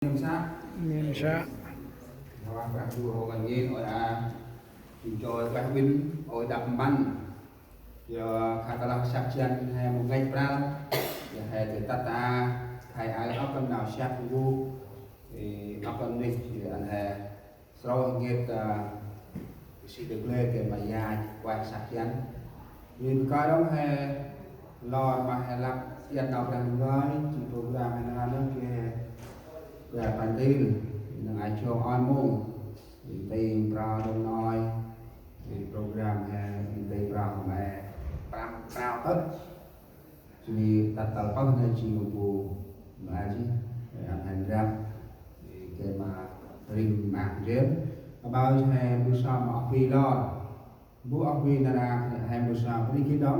Miền Sa Các du hồ ngành nhiên chúng tôi các binh ở đập bắn giờ katalah saksian hai một ngày pral ya hai từ tata hai ai akan nào siap dulu akan nih anh hai sau nghiệp si được lên cái maya quay saksian vì cái đó hai lo mà hai làm tiền nào đang nói chỉ program hay là nó kia về bản tin là ai cho on môn tìm ra đông nói program tìm ra mà pram cao tất thì đặt tàu phong hay chỉ một bộ là gì anh hành ra cái mà rình mạng dễ bao nhiêu buổi sáng mà phi lo buổi phi là hai buổi sáng đi cái đó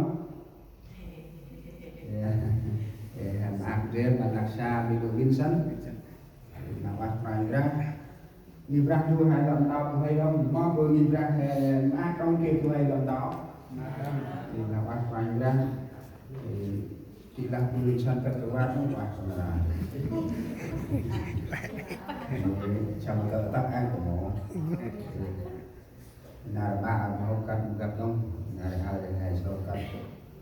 mạng dễ là đặc xa bị đồ Vincent là bắt phải ra nhìn ra tôi hay làm tao hay không mong vừa nhìn ra má trong kia tôi hay làm tao thì là bắt phải ra chỉ là tôi sân cất cái bát không phải là trong cỡ tắc ăn của nó là ba nó cần gặp không ngày hai ngày sau cần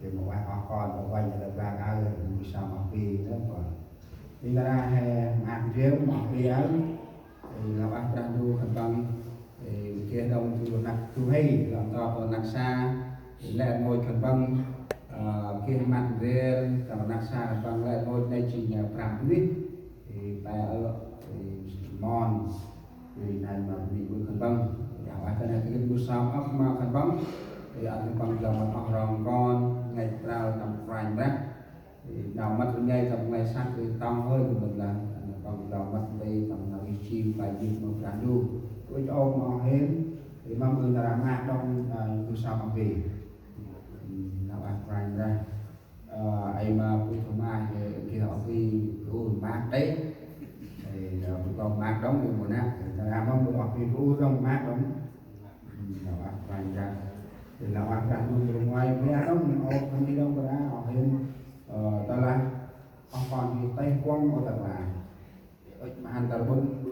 thì một ai họ con một vài là ba ai là sao mà vì đó còn thì là mạng riêng mà vì ấy thì là bác ra đu thành công thì kia đông thì nặc tu hay làm to nặc xa lẹ ngồi thành công kia mặt riêng còn nặc xa thành công lẹ ngồi đây chỉ nhà phạm biết thì tại ở mòn thì này mà bị bước thành công nhà bác cái này cái bước sau ốc mà thành công thì anh thành công là một họ rồng con ngày rào tầm vài mét thì đầu mắt ngay tầm ngày sang thì tông hơi của mình là còn đầu mắt đây tầm nào chim bài chim một cả đu với cho ông họ hến thì mong ơn là mát đông tôi sao mà vì nào ăn vài ra ai mà tôi không ai thì họ vì tôi mát đấy thì còn mát đóng được một năm là mong được họ vì tôi không mát đóng nào ăn vài ra thì là ăn ra luôn ngoài mấy đóng họ không đi đâu cả họ hến ta là họ còn thì tay quăng ở tầng là mà hành tờ bưng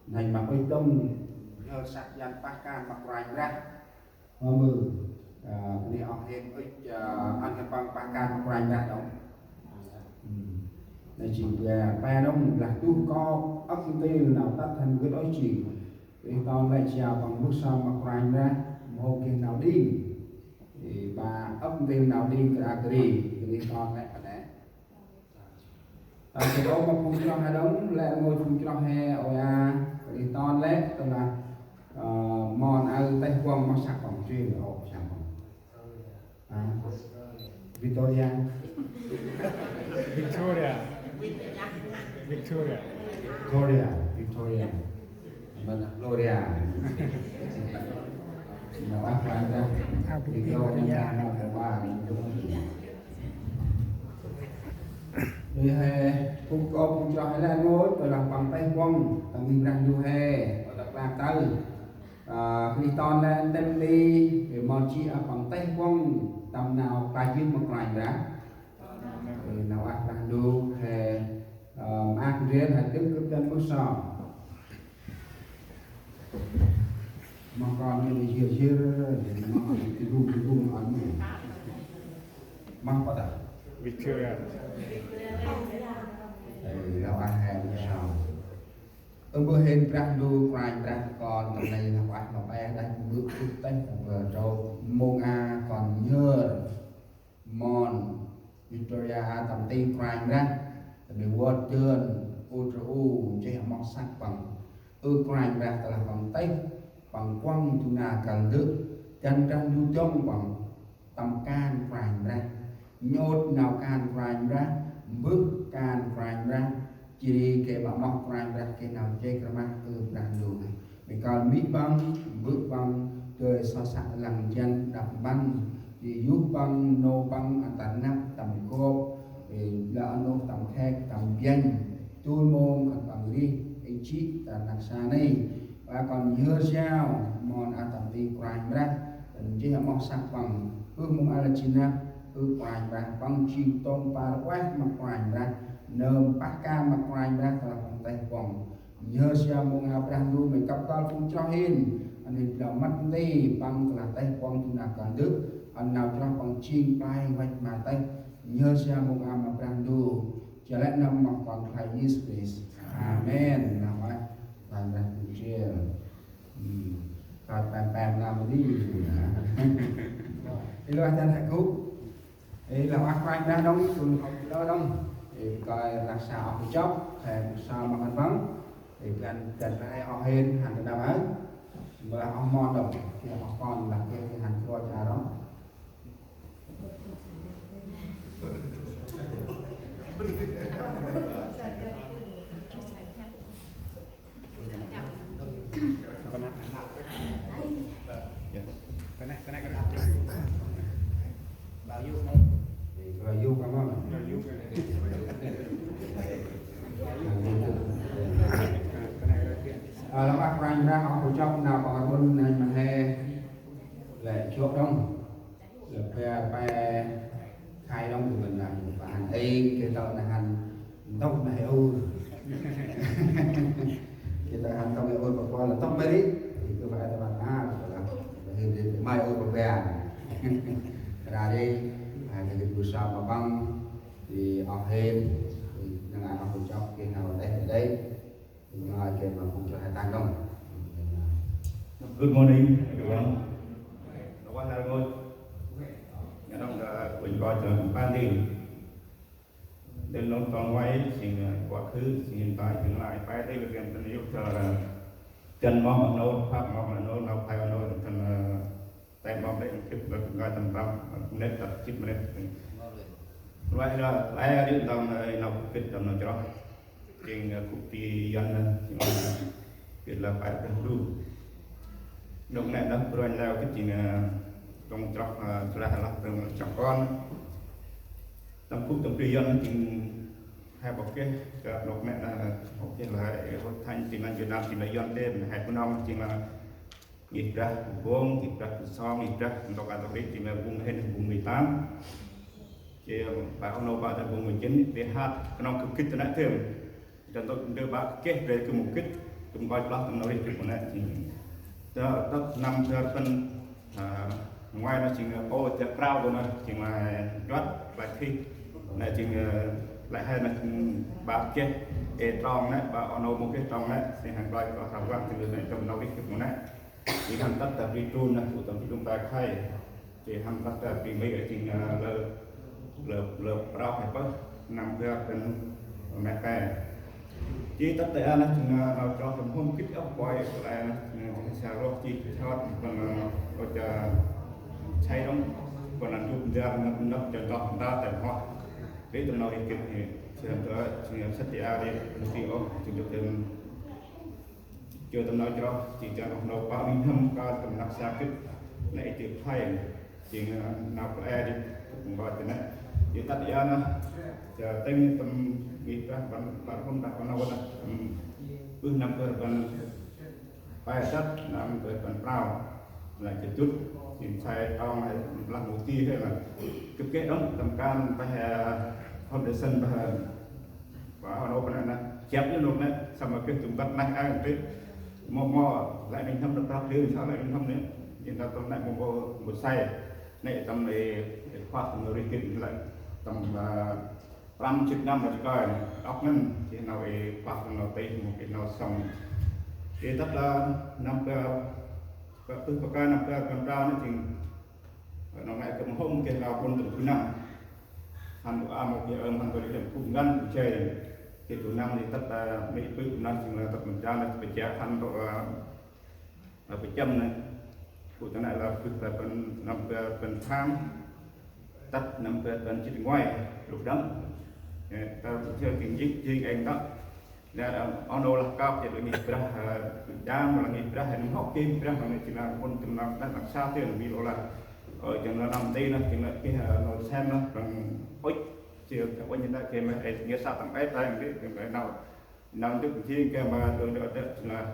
này mà bê tông nhờ sạch dàn pakan mặc rành ra mơ đi học thêm ăn cái bằng pakan mặc rành ra đó này chỉ về ba đông là tu co ốc tên nào tắt thành cái đó chỉ thì tao lại chào bằng bước sau mặc rành ra một kia nào đi thì bà ốc tên nào đi cái thì con lại phải đấy thì đó mà không cho hai đống lại ngồi không cho hai ôi thì to lét tức là mòn ở tay quăng mà sạc bằng chuyên ở chẳng Victoria Victoria Victoria Victoria Victoria mình Gloria nó bắt ra Victoria nó phải qua thì cũng có cũng cho hay là ngồi tôi làm bằng tay quăng tầm mình đang du hè ở tập làm tới khi toàn lên tem đi để mòn chi ở bằng tay quăng tầm nào bài chuyên một loài đã thì nào ăn đang du hè ăn riêng hay tiếp cấp chân bước sau mà còn như chia mà cái gung ăn mang vào đó Victoriaเราăn hàng sao bữa hên ra đu quay ra còn tầm này là quạt mà bé đang bước tay vừa trâu mông a còn nhớ mòn Victoria tầm tin quay ra để vượt chân u chơi mong sắc bằng quay ra là bằng tay bằng quăng tu na cần nước chân trăng du trong bằng tầm can quay ra nhốt nào can quay ra bước can quay ra chỉ cái bảo mọc quay ra cái nào chơi cái mang đang đủ này mình còn mít băng bước băng chơi so sánh lằng chân đập băng thì giúp băng nô băng anh tận năm tầm cô thì là nô tầm khe tầm danh tôi môn còn bằng đi anh chị là làm sao này và còn nhớ sao món ăn tầm đi quay ra chỉ là món sắc bằng mong ăn là china quay ra băng chim tôm pa quát mà quay ra nơm bát ca mặt ngoài ra là bằng tay quòng nhớ xem mong áp đang nuôi mình cặp con cũng cho hin anh đi là mắt đi bằng là tay quòng tu nạp cả đức anh nào cho bằng chiên bay vạch mà tay nhớ xem mong áp đang nuôi cho lại nằm mặc còn thầy Jesus Christ Amen nào ấy thành ra tu chia còn bèm làm đi thì lo chân hạnh phúc thì là ác quanh ra đông cùng học đó đông thì coi là sao học chốc thì sao mà hành vấn thì cần phải học hên hành nào ấy mà học mòn đồng thì học con là cái hành cho cha đó bao nhiêu này thì rồi du cảm ơn là bác ranh ra họ của trong nào còn luôn này mà hè lệ chỗ đông là pe khai đông của mình là và hành y cái tàu là hành tóc này u cái tàu hành tóc này u và qua là tóc mấy thì cứ phải là bạn là thì mai u và pe ra đi thì buổi sáng mà băng thì học thêm thì năng ai học cho cái nào ở đây thì ngoài kia mà cũng cho hai tăng đông. Good morning everyone. Nó quá là ngôi. Nhà đông là quỳnh gọi cho ban đi. Đến lúc toàn quay xin quá khứ xin hiện tại tương lai phải đây việc tình yêu cho là chân mong ở nốt pháp mong ở nốt nào phải ở nốt thành tay mong đấy kịp được gọi tầm tầm nét tập chip nét vậy là ai đi tầm nào kết tầm nào cho trên cục ti dân việc là phải đủ lúc này nó rồi lao cái chuyện trong trọc là lắp trong con tầm cục tầm ti dân chuyện hai bọc cái lúc này là ok là thành chuyện là Việt Nam chuyện là dân đêm hai con ông chuyện là nghiệp ra vuông nghiệp ra son nghiệp ra trong cả tập chuyện là vùng hết vùng 18 thì bà ông nội bà tại vùng 19 để hát nó cực kích cho nó thêm cho tôi đưa bà kết về cái mục kích chúng coi lắm tụi nó đi cái này thì đó năm giờ phân ngoài nó chỉ ô tiệc rau rồi nó chỉ là rót lại khi này chỉ lại hay là bà kết để tròn đấy bà ông nội một cái tròn đấy thì hàng loài có thảo quan từ này trong nó đi cái này thì hàng tất là vi trun là của tổng chúng ta khai thì hàng tất là vì mấy cái thì lợp rau phải có nằm raเป็นแม่แก่ที่ตั้งแต่อันนั้นเราจะทำห้องคิดเอาไว้อะไรนะชาวโลกที่ชอบมันก็จะใช้ต้องวันนั้นยุบเดือนนับจะต้องได้แต่เพราะที่ตัวเราเองเก็บเนี่ยเชื่อตัวเชื่อสัตยาเนี่ยที่อ๋อจึงจะเป็นเจอตัวเราจะchỉจะเราปามีทำการกำลังสร้างขึ้นในจุดไทยจริงนับแอร์ดิผมว่าจะนั้นthì tất nhiên là tên tầm nghiệp ra bạn không đặt vào đâu bước năm cơ bạn phải sát năm cơ bạn prao là cái chút thì sai trong này làm một tí hay là cái kết đó tầm can phải foundation và họ đâu phải là chép như lúc này sao mà cái chúng ta này ai cũng biết mò lại mình thâm được ra thứ sao lại mình thâm nữa hiện tại tầm này một sai này tầm này khoa tầm người kinh lại tầm 5 năm rồi coi ốc nên thì nào về phát nào tây một cái nào xong thì tất là năm cái từ cái năm cái con trao nó thì nó lại cầm hôm cái nào con từ thứ năm hành của một cái hành của điểm cùng ngân chơi thì thứ năm thì tất là mấy thứ năm thì là tập mình ra là phải trả hành độ là phải châm này của cái này là phần năm cái phần tham tắt năm cái phần chỉ ngoài lúc đó ta chơi tiếng gì anh đó là ono là cao thì mình ra đa mà là mình ra hình học kim ra mà chỉ là con từng làm đã làm sao thì ví dụ là ở trong nó nằm đây là thì là cái nó xem nó bằng ối chiều các bạn nhìn thấy cái mà nghĩa sao tặng ép ra cái nào nào trước khi cái mà tôi được là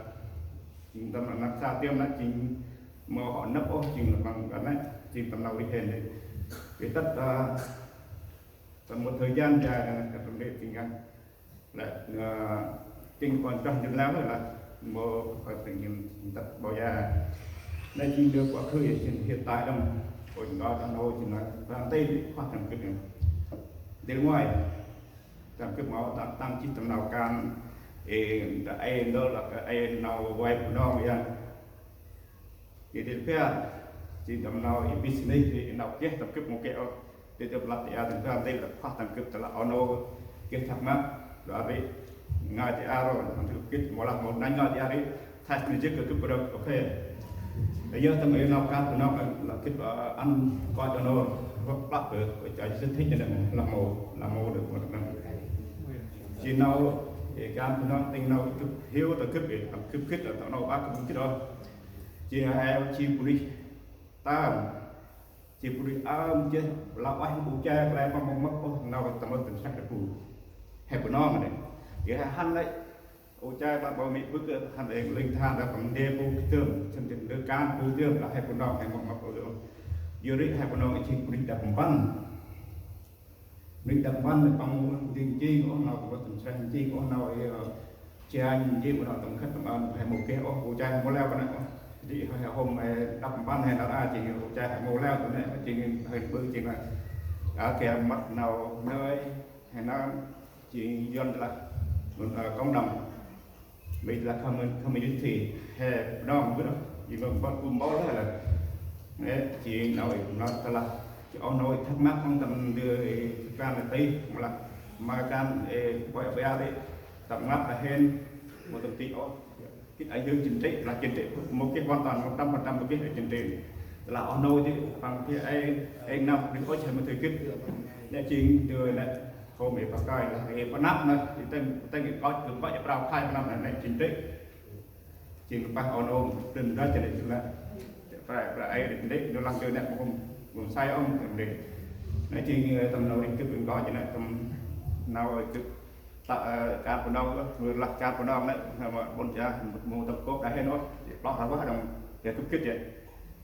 tâm là làm sao tiêm là chỉ mà họ nấp ô chỉ là bằng cái này chỉ tầm nào đi hình thì tất và một thời gian dài là các vấn đề tình cảm là kinh còn trong những lắm rồi là một phải tình tập bao giờ đây chỉ được quá khứ hiện tại đâu của chúng ta trong đâu chỉ là đang tây khoa thành cực đến ngoài làm cực máu tăng chi tầm nào can ai đó là ai nào quay của nó vậy thì đến phía chỉ tầm nào business thì nào kia tập cực một kẹo để tập lập thì thành ra đây là khoa thành cực là ono kia thắc mắc đó vậy ngay thì aro thành cực kít một là một đánh ngay thì ari thay mình chỉ cực cực ok bây giờ tầm ấy nào can của nó là kít ăn qua cho nó lắp được cho rất thích cho nên là mồ được một năm chỉ nào thì can của nó tinh nào cực hiếu tập cực để tập cực kít là tao nào bác cũng kít đó chỉ hai chi police ta chỉ police chứ là anh bù cha lại mà mong mất có nào tầm tình sắc được bù hay của nó mà này cái hắn đấy bù cha bạn bảo mỹ bước hắn để linh than là còn đê bù tương chân chân đưa can bù tương là hay của nó hay mong mất có được giờ đấy hay của nó chỉ police đập bắn mình đập bắn bằng tiền chi có nào có tình sắc chi có nào cha chi của nó tầm khách tầm hay một cái bù cha có leo cái này thì hôm đập bắn hay là ai chỉ cha mồ leo tụi này chỉ hơi bự chỉ là ở kẻ mặt nào nơi hay nó chỉ dân là công đồng mình là community hay đó không biết đâu chỉ mà bắt cùng bó là chỉ nói nó là ông nói thắc mắc không tầm đưa can là tí mà can quay về đây tập ngắt là hen một tầm tí đó cái ảnh hưởng chính trị là chính trị một cái hoàn toàn 100% một cái chính trị là ông nói chứ bằng cái anh năm đến có chuyện một thời kích để chỉ đưa lại hôm ấy phải coi là cái con nắp này thì tên có được gọi là bao khai năm này chính trị chỉ một bác ông ôm đừng ra cho nên là phải là ai định đấy nó làm chơi này một sai ông để nói chỉ tầm nào định cứ đừng gọi cho này tầm nào cứ cá của nó vừa là cá của nó đấy mà bọn cha một tập cốt đã hết nó đó là quá đồng để cấp kích vậy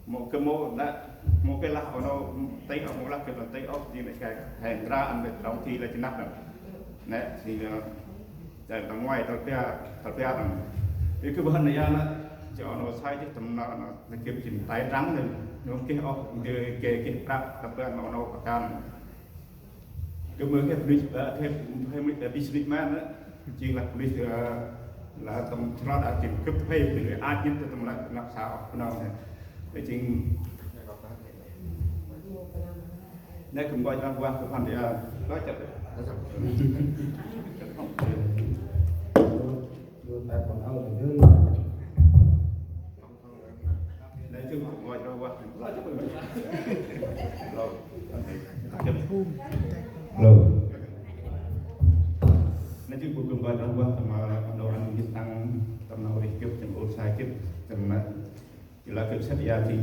một cái mô đã một cái lá của nó tay ở một lá kiểu là tay ốc gì này cái hẹn ra ăn được đóng thì là chỉ nắp rồi đấy thì để tầm ngoài tao pia tầm cái bên này nó cho nó sai chứ tầm nó kiếm chỉnh tay trắng rồi nó cái ốc cái tập ra nó can cái mới cái thêm businessman đó chỉ là police là tầm nó đã kiểm cấp phê để ai nhất tầm là làm sao nó này để chỉ đây cũng gọi là quan của phần thì nói chặt đây chứ gọi là quan rồi nên chứ cuối cùng gọi là quan mà đầu ăn tăng tầm nào để kịp chừng ôn sai kịp tầm chỉ là kiểm soát thì